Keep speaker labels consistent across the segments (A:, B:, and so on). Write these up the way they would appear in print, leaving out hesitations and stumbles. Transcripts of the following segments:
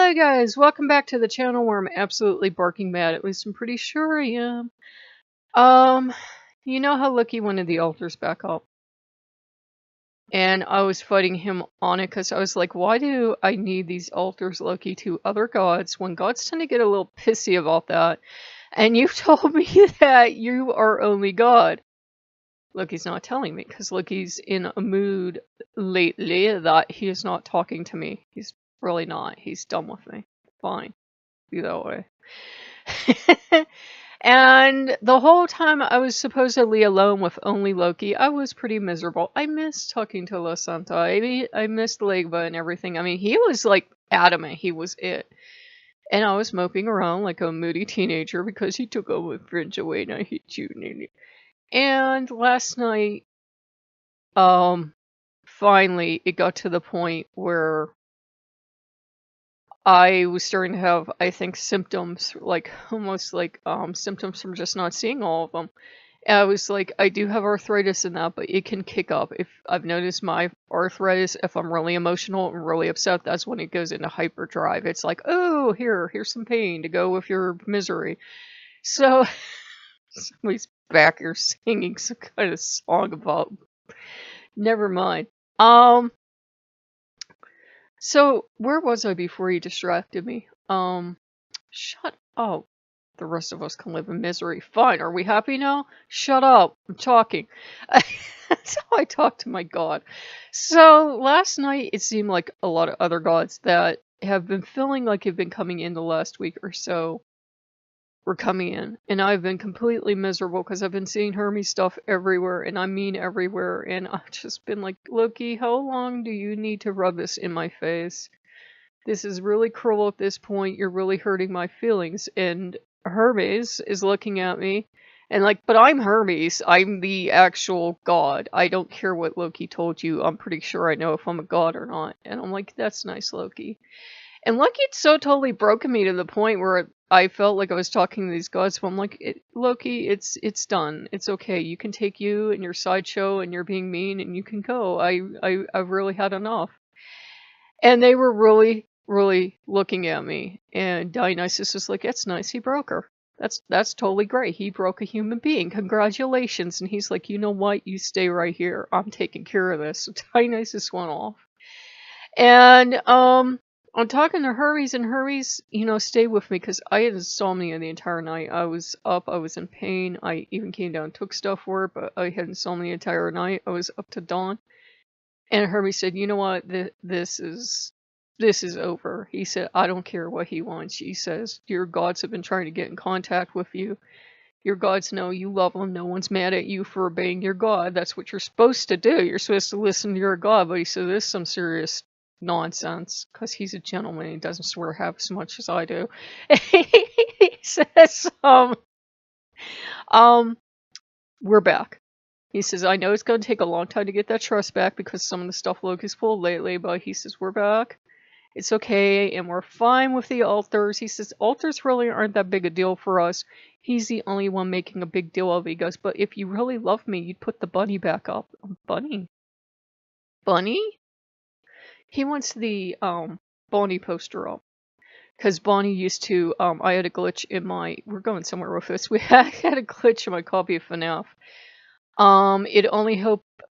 A: Hi guys, welcome back to the channel where I'm absolutely barking mad. At least I'm pretty sure I am. Um, you know how Loki wanted the altars back up? And I was fighting him on it because I was like, why do I need these altars, Loki, to other gods when gods tend to get a little pissy about that? And you told me that you are only God. Loki's not telling me because Loki's in a mood lately that he is not talking to me. He's really not. He's done with me. Fine. Be that way. And the whole time I was supposedly alone with only Loki, I was pretty miserable. I missed talking to La Santa. I missed Legba and everything. I mean, he was like adamant he was it. And I was moping around like a moody teenager because he took all my friends away and I hate you. And last night, finally it got to the point where I was starting to have, I think, symptoms, like almost like symptoms from just not seeing all of them. And I was like, I do have arthritis in that, but it can kick up. If I've noticed my arthritis, if I'm really emotional and really upset, that's when it goes into hyperdrive. It's like, oh, here's some pain to go with your misery. So somebody's back here singing some kind of song about. Never mind. So, where was I before you distracted me? Shut up. The rest of us can live in misery. Fine, are we happy now? Shut up. I'm talking. That's how I talk to my god. So, last night it seemed like a lot of other gods that have been feeling like have been coming in the last week or so were coming in. And I've been completely miserable because I've been seeing Hermes stuff everywhere, and I mean everywhere. And I've just been like, Loki, how long do you need to rub this in my face? This is really cruel at this point. You're really hurting my feelings. And Hermes is looking at me and like, but I'm Hermes. I'm the actual god. I don't care what Loki told you. I'm pretty sure I know if I'm a god or not. And I'm like, that's nice, Loki. And Loki so totally broken me to the point where I felt like I was talking to these gods. But I'm like, Loki, it's done. It's okay. You can take you and your sideshow and you're being mean and you can go. I've really had enough. And they were really looking at me. And Dionysus was like, that's nice. He broke her. That's totally great. He broke a human being. Congratulations. And he's like, you know what? You stay right here. I'm taking care of this. So Dionysus went off. And I'm talking to Hermes, and Hermes, stayed with me because I had insomnia the entire night. I was up, I was in pain. I even came down and took stuff for it, but I had insomnia the entire night. I was up to dawn. And Hermes said, you know what, this is over. He said, I don't care what he wants. He says, your gods have been trying to get in contact with you. Your gods know you love them. No one's mad at you for obeying your god. That's what you're supposed to do. You're supposed to listen to your god. But he said, this is some serious nonsense, because he's a gentleman. He doesn't swear half as much as I do. He says, we're back. He says, I know it's going to take a long time to get that trust back because some of the stuff Loki's pulled lately, but he says, we're back. It's okay, and we're fine with the altars. He says, altars really aren't that big a deal for us. He's the only one making a big deal of it. He goes, but if you really love me, you'd put the bunny back up. Bunny? Bunny? He wants the, Bonnie poster up. Because Bonnie used to, I had a glitch in my, we're going somewhere with this. We had a glitch in my copy of FNAF. It only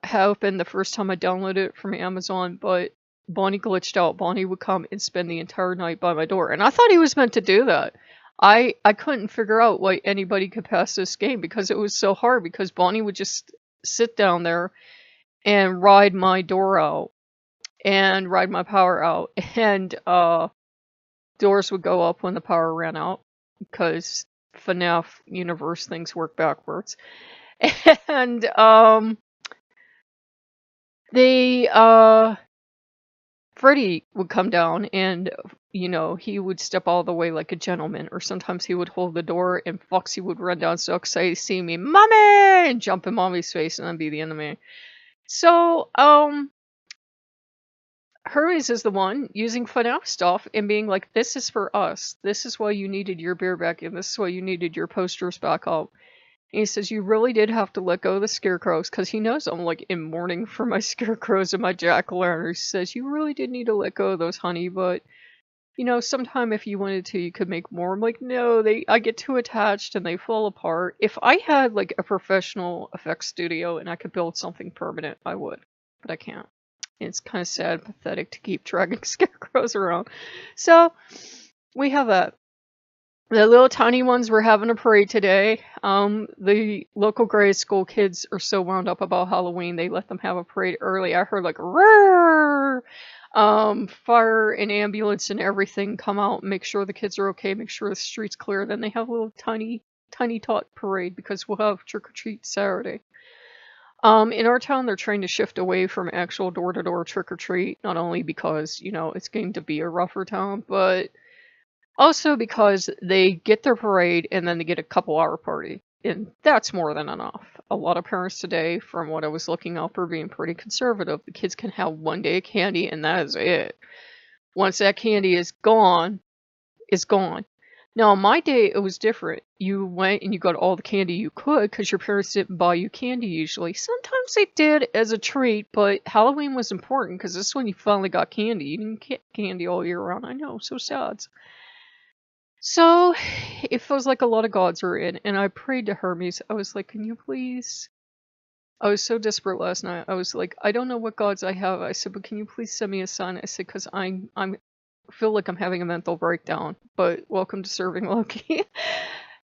A: happened the first time I downloaded it from Amazon, but Bonnie glitched out. Bonnie would come and spend the entire night by my door. And I thought he was meant to do that. I couldn't figure out why anybody could pass this game because it was so hard, because Bonnie would just sit down there and ride my door out and ride my power out. And doors would go up when the power ran out because FNAF universe things work backwards. And Freddy would come down and, he would step all the way like a gentleman, or sometimes he would hold the door and Foxy would run down so excited to see me, Mommy! And jump in Mommy's face and then be the enemy. So, Hermes is the one using FNAF stuff and being like, this is for us. This is why you needed your beer back in. This is why you needed your posters back up. And he says, you really did have to let go of the scarecrows, because he knows I'm like in mourning for my scarecrows and my jack-o'-lantern. He says, you really did need to let go of those, honey, but you know, sometime if you wanted to, you could make more. I'm like, no, I get too attached and they fall apart. If I had like a professional effects studio and I could build something permanent, I would, but I can't. It's kind of sad, pathetic to keep dragging scarecrows around. So we have that. The little tiny ones were having a parade today. The local grade school kids are so wound up about Halloween, they let them have a parade early. I heard like roar, fire and ambulance and everything come out and make sure the kids are okay, make sure the street's clear. Then they have a little tiny tot parade because we'll have trick or treat Saturday. In our town, they're trying to shift away from actual door-to-door trick or treat, not only because, you know, it's going to be a rougher town, but also because they get their parade and then they get a couple-hour party. And that's more than enough. A lot of parents today, from what I was looking up, are being pretty conservative. The kids can have one day of candy and that is it. Once that candy is gone, it's gone. Now, on my day, it was different. You went and you got all the candy you could because your parents didn't buy you candy usually. Sometimes they did as a treat, but Halloween was important because this is when you finally got candy. You didn't get candy all year round. I know, so sad. So, it feels like a lot of gods are in, and I prayed to Hermes. I was like, can you please? I was so desperate last night. I was like, I don't know what gods I have. I said, but can you please send me a son? I said, because I'm feel like I'm having a mental breakdown, but welcome to serving Loki.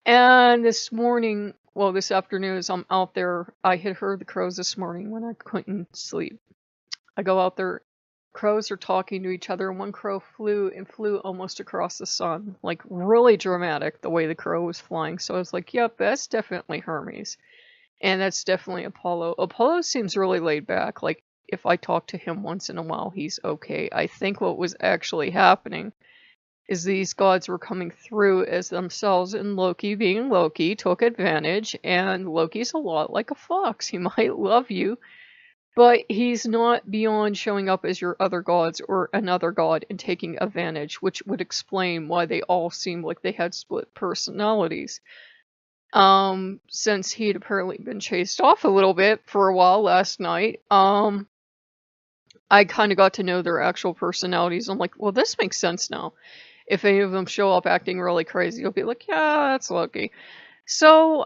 A: And this morning, well, this afternoon, as I'm out there, I had heard the crows this morning when I couldn't sleep. I go out there, crows are talking to each other, and one crow flew almost across the sun, like really dramatic the way the crow was flying. So I was like, yep, that's definitely Hermes. And that's definitely Apollo. Apollo seems really laid back, like if I talk to him once in a while, he's okay. I think what was actually happening is these gods were coming through as themselves, and Loki, being Loki, took advantage, and Loki's a lot like a fox. He might love you, but he's not beyond showing up as your other gods or another god and taking advantage, which would explain why they all seemed like they had split personalities. Since he'd apparently been chased off a little bit for a while last night, I kind of got to know their actual personalities. I'm like, well, this makes sense now. If any of them show up acting really crazy, you'll be like, yeah, that's Loki. So,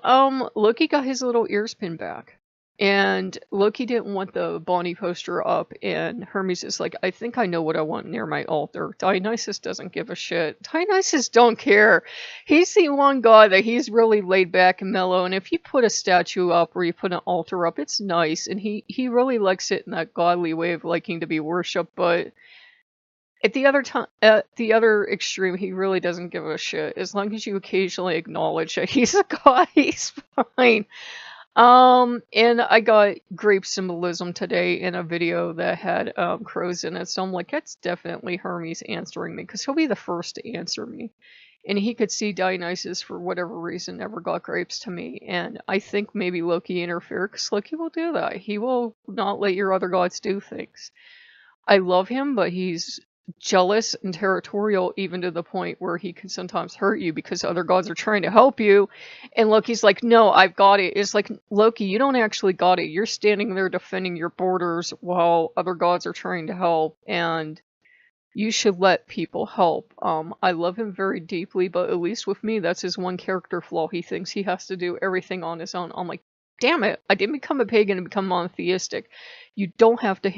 A: Loki got his little ears pinned back. And Loki didn't want the Bonnie poster up, and Hermes is like, I think I know what I want near my altar. Dionysus doesn't give a shit. Dionysus don't care. He's the one god that he's really laid back and mellow, and if you put a statue up or you put an altar up, it's nice, and he really likes it in that godly way of liking to be worshipped, but at the other extreme, he really doesn't give a shit. As long as you occasionally acknowledge that he's a god, he's fine. And I got grape symbolism today in a video that had crows in it, so I'm like, that's definitely Hermes answering me, because he'll be the first to answer me. And he could see Dionysus, for whatever reason, never got grapes to me, and I think maybe Loki interfered, because Loki will do that. He will not let your other gods do things. I love him, but he's jealous and territorial, even to the point where he can sometimes hurt you because other gods are trying to help you, and Loki's like, no, I've got it. It's like, Loki, you don't actually got it. You're standing there defending your borders while other gods are trying to help, and you should let people help. I love him very deeply, but at least with me, that's his one character flaw. He thinks he has to do everything on his own. I'm like, damn it, I didn't become a pagan and become monotheistic. You don't have to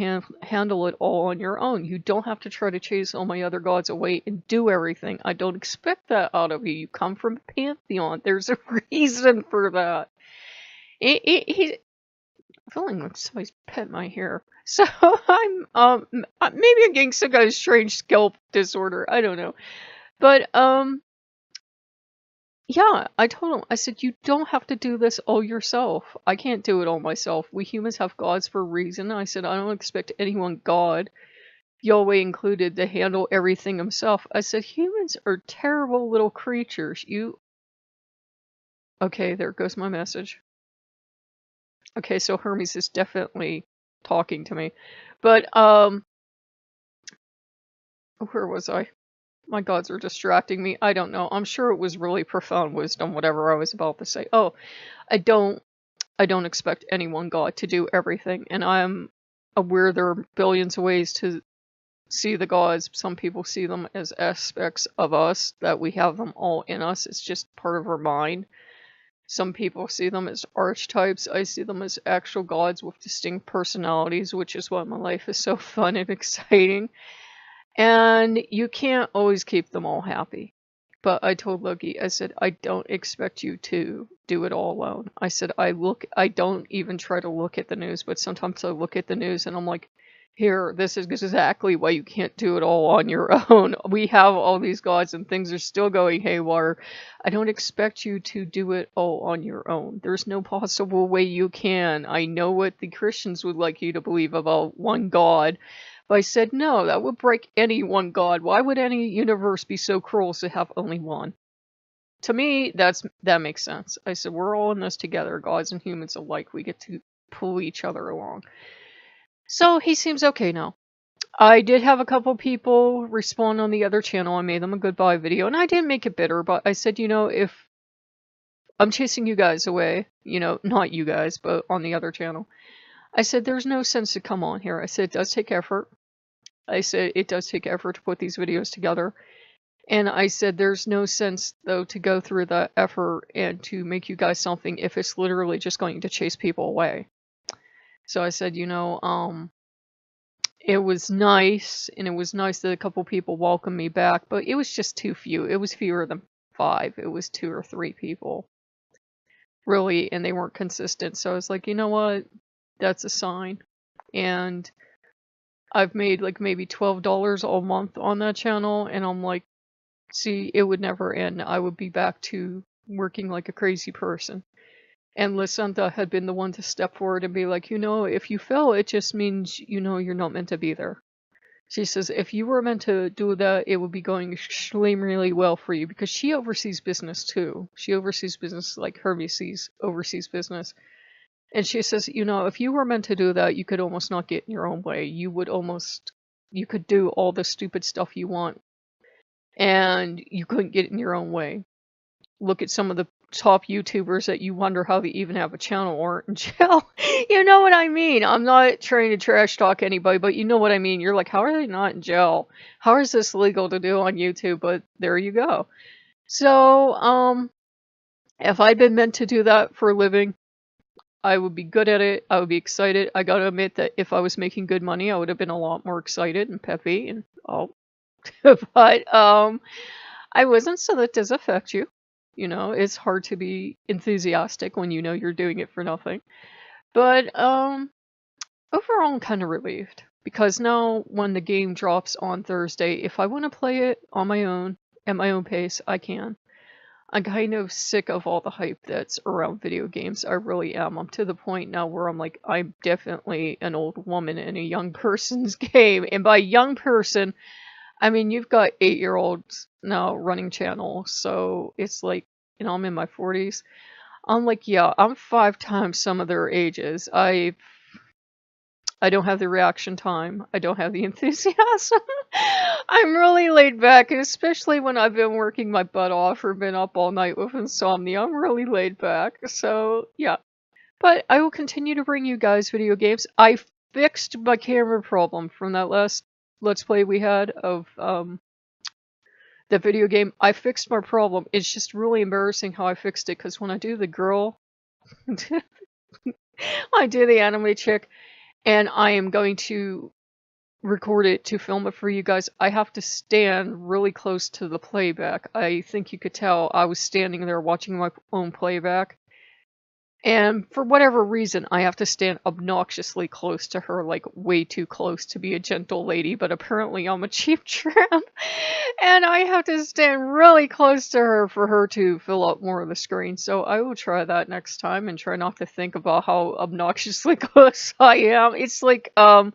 A: handle it all on your own. You don't have to try to chase all my other gods away and do everything. I don't expect that out of you. You come from a pantheon. There's a reason for that. I'm feeling like somebody's pet my hair. So maybe I'm getting some kind of strange scalp disorder. I don't know. But, yeah, I told him, I said, you don't have to do this all yourself. I can't do it all myself. We humans have gods for a reason. I said, I don't expect anyone god, Yahweh included, to handle everything himself. I said, humans are terrible little creatures. Okay, there goes my message. Okay, so Hermes is definitely talking to me. But, where was I? My gods are distracting me. I don't know. I'm sure it was really profound wisdom, whatever I was about to say. Oh, I don't expect any one god to do everything, and I'm aware there are billions of ways to see the gods. Some people see them as aspects of us, that we have them all in us. It's just part of our mind. Some people see them as archetypes. I see them as actual gods with distinct personalities, which is why my life is so fun and exciting. And you can't always keep them all happy. But I told Loki, I said, I don't expect you to do it all alone. I said, I don't even try to look at the news, but sometimes I look at the news and I'm like, here, this is exactly why you can't do it all on your own. We have all these gods and things are still going haywire. I don't expect you to do it all on your own. There's no possible way you can. I know what the Christians would like you to believe about one God. But I said, no, that would break any one God. Why would any universe be so cruel as to have only one? To me, that makes sense. I said, we're all in this together, gods and humans alike. We get to pull each other along. So he seems okay now. I did have a couple people respond on the other channel. I made them a goodbye video, and I didn't make it bitter, but I said, if I'm chasing you guys away, not you guys, but on the other channel, I said, there's no sense to come on here. I said, it does take effort. I said, it does take effort to put these videos together. And I said, there's no sense, though, to go through that effort and to make you guys something if it's literally just going to chase people away. So I said, it was nice, and it was nice that a couple people welcomed me back, but it was just too few. It was fewer than 5. It was 2 or 3 people. Really, and they weren't consistent. So I was like, you know what? That's a sign. And I've made like maybe $12 a month on that channel, and I'm like, see, it would never end. I would be back to working like a crazy person. And Lysenta had been the one to step forward and be like, if you fail, it just means, you're not meant to be there. She says, if you were meant to do that, it would be going extremely well for you, because she oversees business too. She oversees business like Hermes oversees business. And she says, if you were meant to do that, you could almost not get in your own way. You could do all the stupid stuff you want, and you couldn't get in your own way. Look at some of the top YouTubers that you wonder how they even have a channel or in jail. You know what I mean? I'm not trying to trash talk anybody, but you know what I mean. You're like, how are they not in jail? How is this legal to do on YouTube? But there you go. So, if I'd been meant to do that for a living, I would be good at it. I would be excited. I gotta admit that if I was making good money, I would have been a lot more excited and peppy and all. But I wasn't, so that does affect you. It's hard to be enthusiastic when you're doing it for nothing. But overall, I'm kind of relieved, because now when the game drops on Thursday, if I want to play it on my own, at my own pace, I can. I'm kind of sick of all the hype that's around video games. I really am. I'm to the point now where I'm like, I'm definitely an old woman in a young person's game. And by young person, I mean, you've got 8-year-olds now running channels. So it's like, I'm in my 40s. I'm like, yeah, I'm 5 times some of their ages. I don't have the reaction time. I don't have the enthusiasm. I'm really laid back, especially when I've been working my butt off or been up all night with insomnia. I'm really laid back. So, yeah. But I will continue to bring you guys video games. I fixed my camera problem from that last Let's Play we had of the video game. I fixed my problem. It's just really embarrassing how I fixed it, because when I do the girl, I do the anime chick, and I am going to record it to film it for you guys, I have to stand really close to the playback. I think you could tell I was standing there watching my own playback. And for whatever reason, I have to stand obnoxiously close to her, like way too close to be a gentle lady, but apparently I'm a cheap tramp. And I have to stand really close to her for her to fill up more of the screen. So I will try that next time and try not to think about how obnoxiously close I am. It's like, have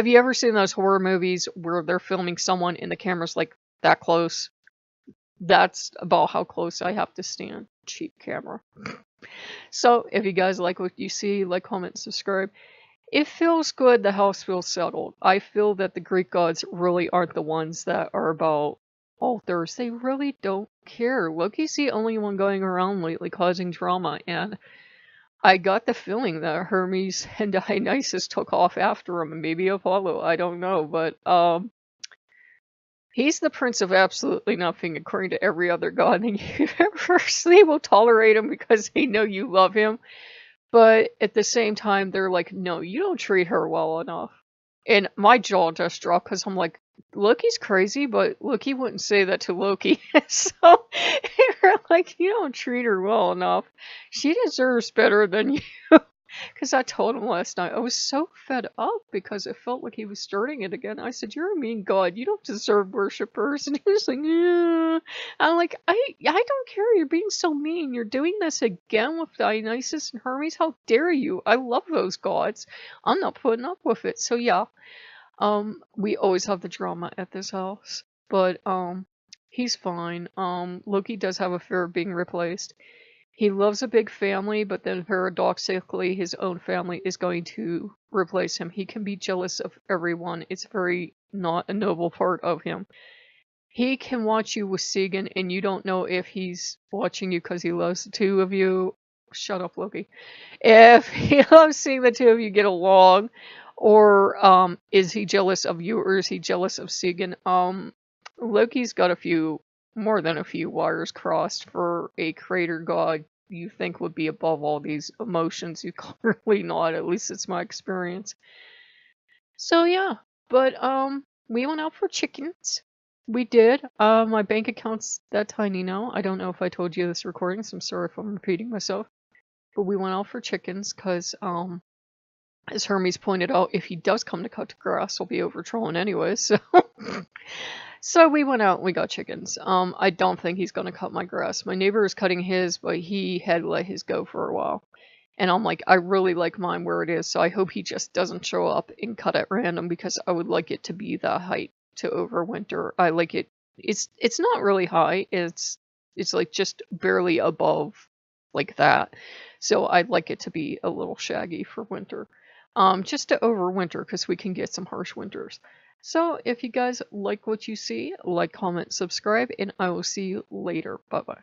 A: you ever seen those horror movies where they're filming someone and the camera's like that close? That's about how close I have to stand. Cheap camera. So, if you guys like what you see, like, comment, subscribe. It feels good. The house feels settled. I feel that the Greek gods really aren't the ones that are about altars. They really don't care. Loki's the only one going around lately causing drama, and I got the feeling that Hermes and Dionysus took off after him, and maybe Apollo. I don't know, but He's the prince of absolutely nothing, according to every other god in the universe. They will tolerate him because they know you love him, but at the same time, they're like, no, you don't treat her well enough. And my jaw just dropped because I'm like, Loki's crazy, but Loki wouldn't say that to Loki. So they're like, you don't treat her well enough. She deserves better than you. Because I told him last night, I was so fed up because it felt like he was starting it again. I said, "You're a mean god. You don't deserve worshipers." And he was like, "Yeah." I'm like, I don't care. You're being so mean. You're doing this again with Dionysus and Hermes. How dare you? I love those gods. I'm not putting up with it." So yeah, we always have the drama at this house, but he's fine. Loki does have a fear of being replaced. He loves a big family, but then paradoxically, his own family is going to replace him. He can be jealous of everyone. It's very not a noble part of him. He can watch you with Segan, and you don't know if he's watching you because he loves the two of you. Shut up, Loki. If he loves seeing the two of you get along, or is he jealous of you, or is he jealous of Segan? Loki's got more than a few wires crossed for a creator god you think would be above all these emotions. You clearly not. At least it's my experience. So yeah, but we went out for chickens. We did. My bank account's that tiny now. I don't know if I told you this recording, so I'm sorry if I'm repeating myself. But we went out for chickens because as Hermes pointed out, if he does come to cut the grass, he'll be overdrawn anyway. So So we went out and we got chickens. I don't think he's gonna cut my grass. My neighbor is cutting his, but he had let his go for a while. And I'm like, I really like mine where it is, so I hope he just doesn't show up and cut at random because I would like it to be that height to overwinter. I like it. It's not really high. It's like just barely above like that. So I'd like it to be a little shaggy for winter. Just to overwinter because we can get some harsh winters. So if you guys like what you see, like, comment, subscribe, and I will see you later. Bye bye.